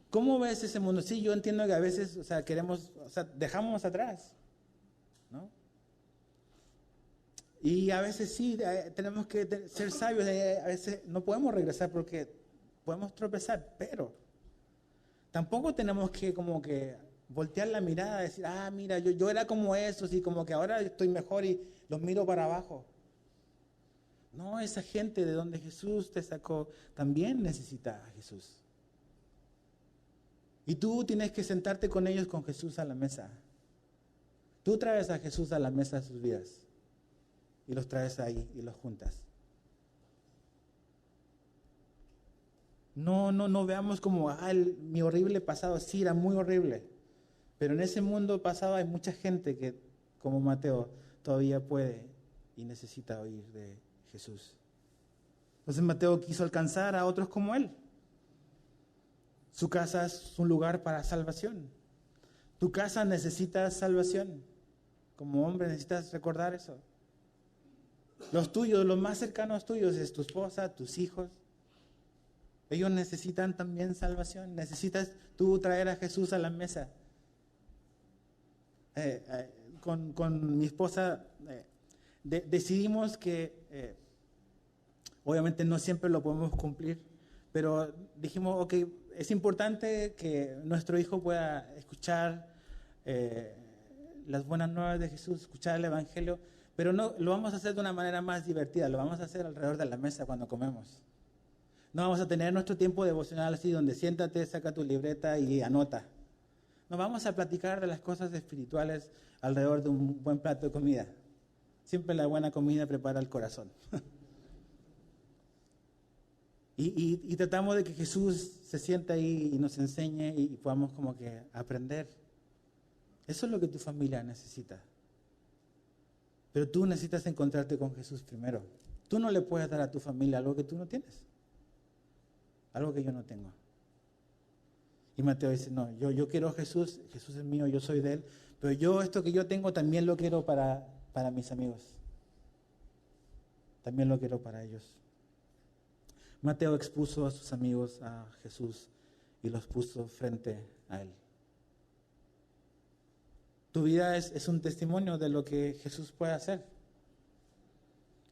¿Cómo ves ese mundo? Sí, yo entiendo que a veces, o sea, dejamos atrás, ¿no? Y a veces sí, tenemos que ser sabios, a veces no podemos regresar porque podemos tropezar, pero tampoco tenemos que como que voltear la mirada y decir, mira, yo era como esos y como que ahora estoy mejor y los miro para abajo. No, esa gente de donde Jesús te sacó también necesita a Jesús. Y tú tienes que sentarte con ellos, con Jesús a la mesa. Tú traes a Jesús a la mesa de sus vidas y los traes ahí y los juntas. No veamos como, mi horrible pasado, sí, era muy horrible. Pero en ese mundo pasado hay mucha gente que, como Mateo, todavía puede y necesita oír de Jesús. Entonces Mateo quiso alcanzar a otros como él. Su casa es un lugar para salvación. Tu casa necesita salvación. Como hombre necesitas recordar eso. Los tuyos, los más cercanos tuyos, es tu esposa, tus hijos. Ellos necesitan también salvación. Necesitas tú traer a Jesús a la mesa. Con mi esposa decidimos que obviamente no siempre lo podemos cumplir, pero dijimos, ok, es importante que nuestro hijo pueda escuchar las buenas nuevas de Jesús, escuchar el Evangelio, pero no lo vamos a hacer de una manera más divertida, lo vamos a hacer alrededor de la mesa cuando comemos. No vamos a tener nuestro tiempo devocional así, donde siéntate, saca tu libreta y anota. No, vamos a platicar de las cosas espirituales alrededor de un buen plato de comida. Siempre la buena comida prepara el corazón. Y tratamos de que Jesús se sienta ahí y nos enseñe y podamos como que aprender. Eso es lo que tu familia necesita. Pero tú necesitas encontrarte con Jesús primero. Tú no le puedes dar a tu familia algo que tú no tienes. Algo que yo no tengo. Y Mateo dice, no, yo quiero a Jesús, Jesús es mío, yo soy de Él, pero yo esto que yo tengo también lo quiero para mis amigos. También lo quiero para ellos. Mateo expuso a sus amigos a Jesús y los puso frente a Él. Tu vida es un testimonio de lo que Jesús puede hacer.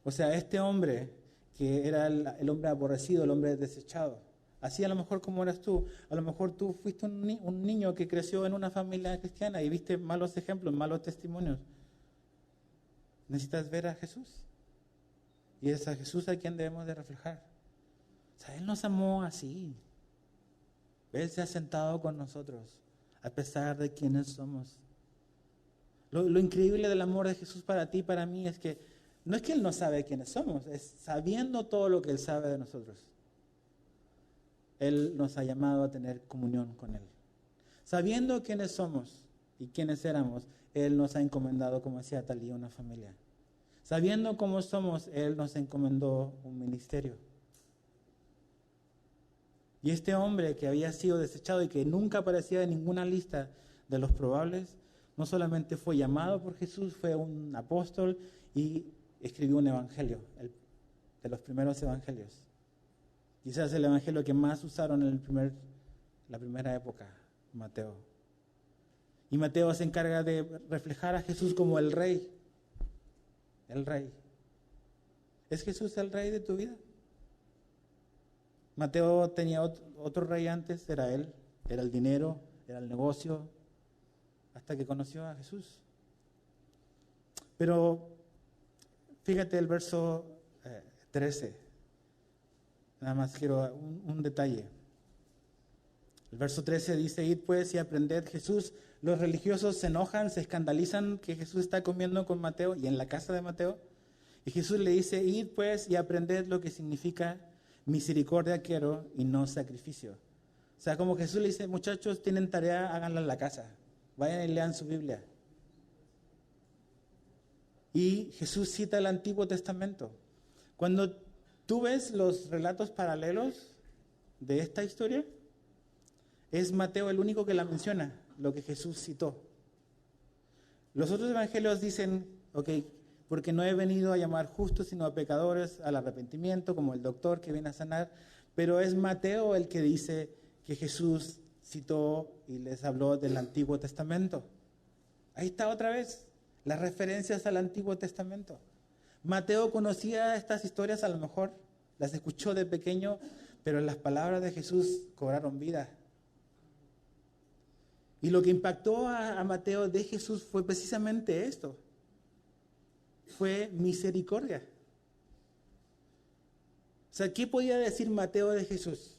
O sea, este hombre que era el hombre aborrecido, el hombre desechado. Así a lo mejor como eras tú, a lo mejor tú fuiste un niño que creció en una familia cristiana y viste malos ejemplos, malos testimonios. Necesitas ver a Jesús. Y es a Jesús a quien debemos de reflejar. O sea, Él nos amó así. Él se ha sentado con nosotros, a pesar de quienes somos. Lo increíble del amor de Jesús para ti y para mí es que no es que Él no sabe quiénes somos, es sabiendo todo lo que Él sabe de nosotros. Él nos ha llamado a tener comunión con Él. Sabiendo quiénes somos y quiénes éramos, Él nos ha encomendado, como decía Talía, una familia. Sabiendo cómo somos, Él nos encomendó un ministerio. Y este hombre que había sido desechado y que nunca aparecía en ninguna lista de los probables, no solamente fue llamado por Jesús, fue un apóstol y escribió un evangelio, de los primeros evangelios. Quizás el evangelio que más usaron en la primera época, Mateo. Y Mateo se encarga de reflejar a Jesús como el rey. El rey. ¿Es Jesús el rey de tu vida? Mateo tenía otro rey antes, era él, era el dinero, era el negocio, hasta que conoció a Jesús. Pero fíjate el verso 13. Nada más quiero un detalle. El verso 13 dice, id pues y aprended Jesús. Los religiosos se enojan, se escandalizan que Jesús está comiendo con Mateo y en la casa de Mateo. Y Jesús le dice, id pues y aprended lo que significa misericordia quiero y no sacrificio. O sea, como Jesús le dice, muchachos, tienen tarea, háganla en la casa. Vayan y lean su Biblia. Y Jesús cita el Antiguo Testamento. Cuando tú ves los relatos paralelos de esta historia, es Mateo el único que la menciona, lo que Jesús citó. Los otros evangelios dicen, porque no he venido a llamar justos, sino a pecadores al arrepentimiento, como el doctor que viene a sanar, pero es Mateo el que dice que Jesús citó y les habló del Antiguo Testamento. Ahí está otra vez, las referencias al Antiguo Testamento. Mateo conocía estas historias, a lo mejor las escuchó de pequeño, pero las palabras de Jesús cobraron vida. Y lo que impactó a Mateo de Jesús fue precisamente esto. Fue misericordia. O sea, ¿qué podía decir Mateo de Jesús?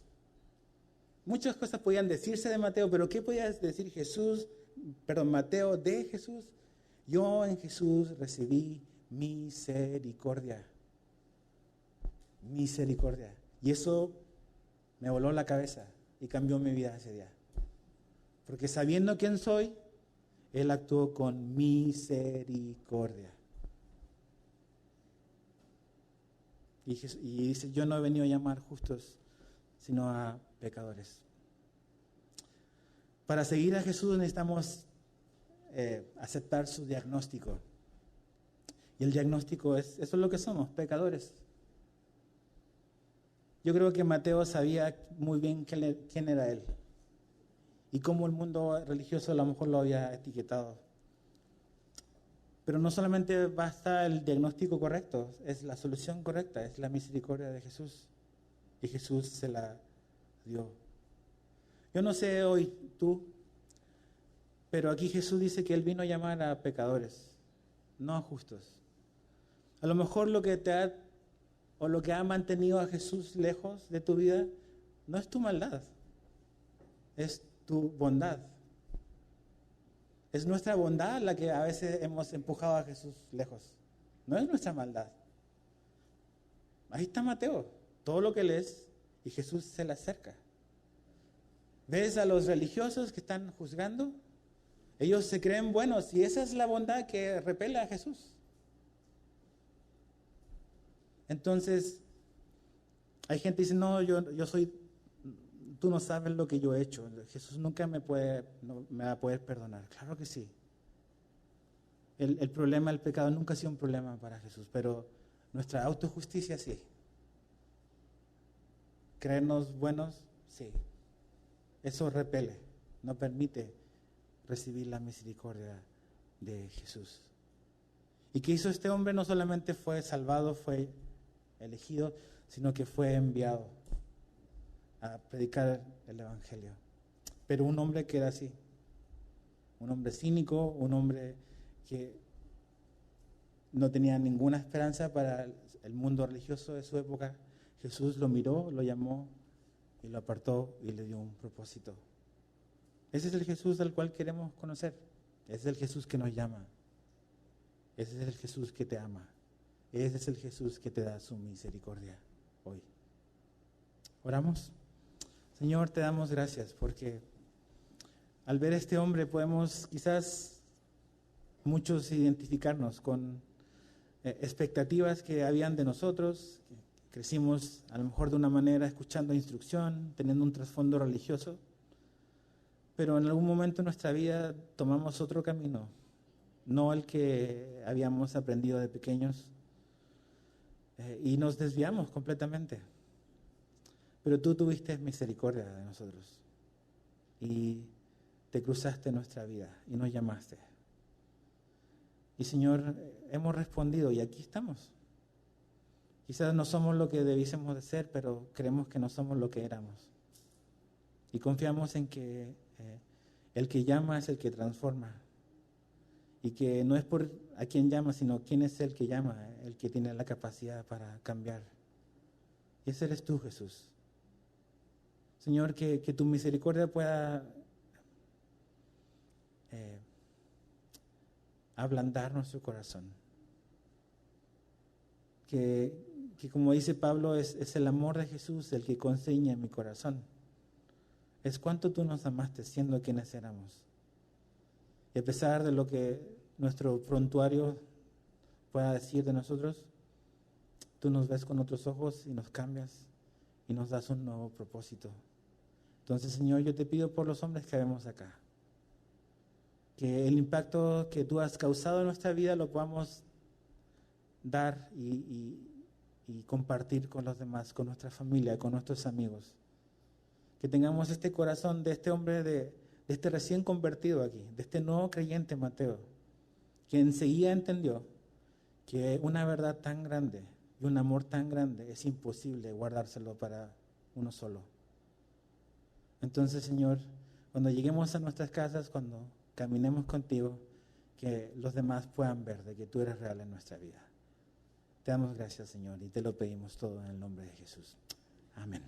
Muchas cosas podían decirse de Mateo, pero ¿qué podía decir Mateo de Jesús? Yo en Jesús recibí misericordia. Misericordia. Y eso me voló la cabeza y cambió mi vida ese día. Porque sabiendo quién soy, Él actuó con misericordia. Y dice, yo no he venido a llamar justos, sino a pecadores. Para seguir a Jesús necesitamos aceptar su diagnóstico. Y el diagnóstico eso es lo que somos, pecadores. Yo creo que Mateo sabía muy bien quién era él y cómo el mundo religioso a lo mejor lo había etiquetado. Pero no solamente basta el diagnóstico correcto, es la solución correcta, es la misericordia de Jesús. Y Jesús se la dio. Yo no sé hoy tú, pero aquí Jesús dice que Él vino a llamar a pecadores, no a justos. A lo mejor lo que lo que ha mantenido a Jesús lejos de tu vida no es tu maldad, es tu bondad. Es nuestra bondad la que a veces hemos empujado a Jesús lejos. No es nuestra maldad. Ahí está Mateo, todo lo que lees, y Jesús se le acerca. ¿Ves a los religiosos que están juzgando? Ellos se creen buenos y esa es la bondad que repele a Jesús. Entonces, hay gente que dice, no, yo soy, tú no sabes lo que yo he hecho. Jesús nunca me va a poder perdonar. Claro que sí. El problema del pecado nunca ha sido un problema para Jesús, pero nuestra autojusticia sí. Creernos buenos, sí. Eso repele, no permite recibir la misericordia de Jesús. ¿Y qué hizo este hombre? No solamente fue salvado, fue elegido, sino que fue enviado a predicar el Evangelio. Pero un hombre que era así, un hombre cínico, un hombre que no tenía ninguna esperanza para el mundo religioso de su época, Jesús lo miró, lo llamó y lo apartó y le dio un propósito. Ese es el Jesús al cual queremos conocer. Ese es el Jesús que nos llama. Ese es el Jesús que te ama. Ese es el Jesús que te da su misericordia hoy. Oramos. Señor, te damos gracias porque al ver a este hombre podemos quizás muchos identificarnos con expectativas que habían de nosotros. Crecimos a lo mejor de una manera escuchando instrucción, teniendo un trasfondo religioso, pero en algún momento de nuestra vida tomamos otro camino, no el que habíamos aprendido de pequeños, y nos desviamos completamente. Pero tú tuviste misericordia de nosotros y te cruzaste nuestra vida y nos llamaste. Y Señor, hemos respondido y aquí estamos. Quizás no somos lo que debiésemos de ser, pero creemos que no somos lo que éramos. Y confiamos en que el que llama es el que transforma. Y que no es por a quién llama, sino quién es el que llama, el que tiene la capacidad para cambiar. Y ese eres tú, Jesús. Señor, que tu misericordia pueda ablandar nuestro corazón. Que como dice Pablo, es el amor de Jesús el que constriñe mi corazón. Es cuánto tú nos amaste siendo quienes éramos. Y a pesar de lo que nuestro prontuario pueda decir de nosotros, tú nos ves con otros ojos y nos cambias y nos das un nuevo propósito. Entonces, Señor, yo te pido por los hombres que vemos acá, que el impacto que tú has causado en nuestra vida lo podamos dar y compartir con los demás, con nuestra familia, con nuestros amigos. Que tengamos este corazón de este hombre, de este recién convertido aquí, de este nuevo creyente Mateo, que enseguida entendió que una verdad tan grande y un amor tan grande es imposible guardárselo para uno solo. Entonces, Señor, cuando lleguemos a nuestras casas, cuando caminemos contigo, que los demás puedan ver de que tú eres real en nuestra vida. Te damos gracias, Señor, y te lo pedimos todo en el nombre de Jesús. Amén.